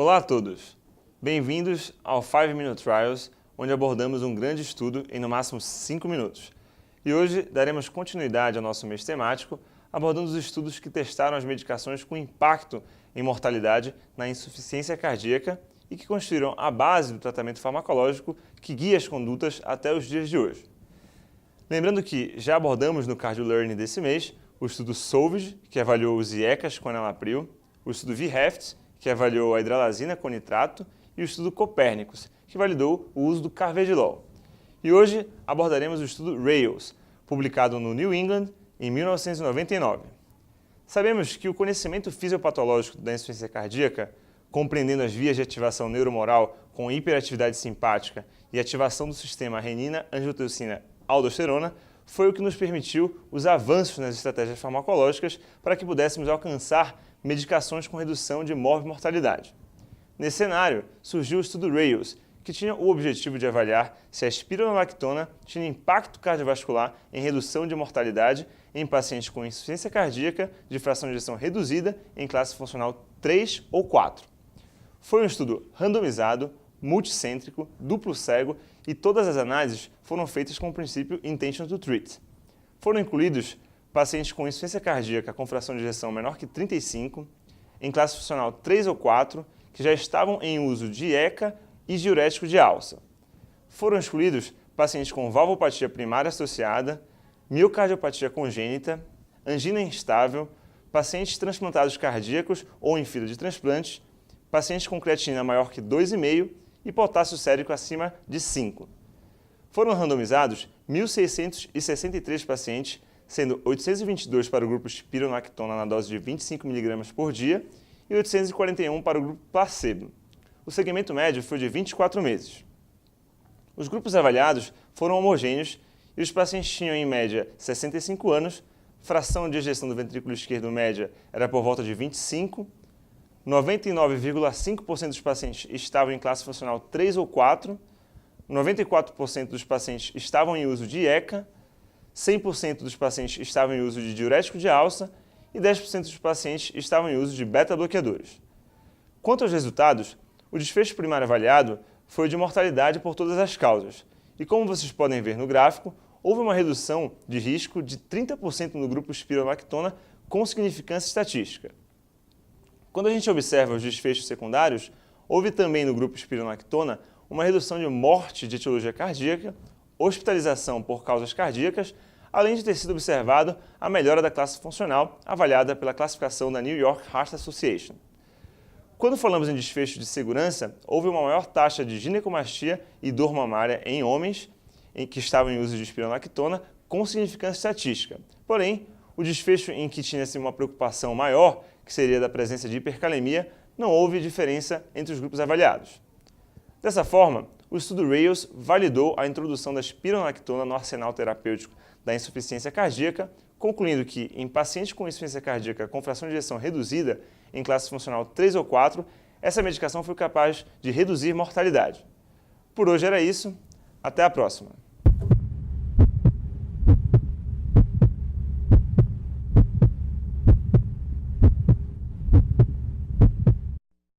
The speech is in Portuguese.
Olá a todos! Bem-vindos ao 5 Minute Trials, onde abordamos um grande estudo em no máximo 5 minutos. E hoje daremos continuidade ao nosso mês temático, abordando os estudos que testaram as medicações com impacto em mortalidade na insuficiência cardíaca e que constituíram a base do tratamento farmacológico que guia as condutas até os dias de hoje. Lembrando que já abordamos no CardioLearn desse mês o estudo SOLVID, que avaliou os IECAs com enalapril, o estudo VHEFT, que avaliou a hidralazina com nitrato, e o estudo Copérnicos, que validou o uso do carvedilol. E hoje abordaremos o estudo RAILS, publicado no New England em 1999. Sabemos que o conhecimento fisiopatológico da insuficiência cardíaca, compreendendo as vias de ativação neuromoral com hiperatividade simpática e ativação do sistema renina-angiotensina-aldosterona, foi o que nos permitiu os avanços nas estratégias farmacológicas para que pudéssemos alcançar medicações com redução de morbimortalidade. Nesse cenário, surgiu o estudo RAILS, que tinha o objetivo de avaliar se a espironolactona tinha impacto cardiovascular em redução de mortalidade em pacientes com insuficiência cardíaca de fração de ejeção reduzida em classe funcional 3 ou 4. Foi um estudo randomizado, multicêntrico, duplo cego e todas as análises foram feitas com o princípio Intention to Treat. Foram incluídos pacientes com insuficiência cardíaca com fração de ejeção menor que 35, em classe funcional 3 ou 4, que já estavam em uso de ECA e diurético de alça. Foram excluídos pacientes com valvopatia primária associada, miocardiopatia congênita, angina instável, pacientes transplantados cardíacos ou em fila de transplante, pacientes com creatinina maior que 2,5 e potássio sérico acima de 5. Foram randomizados 1.663 pacientes, sendo 822 para o grupo espironolactona na dose de 25 mg por dia e 841 para o grupo placebo. O segmento médio foi de 24 meses. Os grupos avaliados foram homogêneos e os pacientes tinham, em média, 65 anos, fração de ejeção do ventrículo esquerdo média era por volta de 25, 99,5% dos pacientes estavam em classe funcional 3 ou 4, 94% dos pacientes estavam em uso de ECA, 100% dos pacientes estavam em uso de diurético de alça e 10% dos pacientes estavam em uso de beta-bloqueadores. Quanto aos resultados, o desfecho primário avaliado foi de mortalidade por todas as causas. E como vocês podem ver no gráfico, houve uma redução de risco de 30% no grupo espironolactona com significância estatística. Quando a gente observa os desfechos secundários, houve também no grupo espironolactona uma redução de morte de etiologia cardíaca, hospitalização por causas cardíacas, além de ter sido observado a melhora da classe funcional avaliada pela classificação da New York Heart Association. Quando falamos em desfecho de segurança, houve uma maior taxa de ginecomastia e dor mamária em homens que estavam em uso de espironolactona com significância estatística. Porém, o desfecho em que tinha-se uma preocupação maior, que seria da presença de hipercalemia, não houve diferença entre os grupos avaliados. Dessa forma, o estudo RAILS validou a introdução da espironolactona no arsenal terapêutico da insuficiência cardíaca, concluindo que, em pacientes com insuficiência cardíaca com fração de ejeção reduzida em classe funcional 3 ou 4, essa medicação foi capaz de reduzir mortalidade. Por hoje era isso, até a próxima!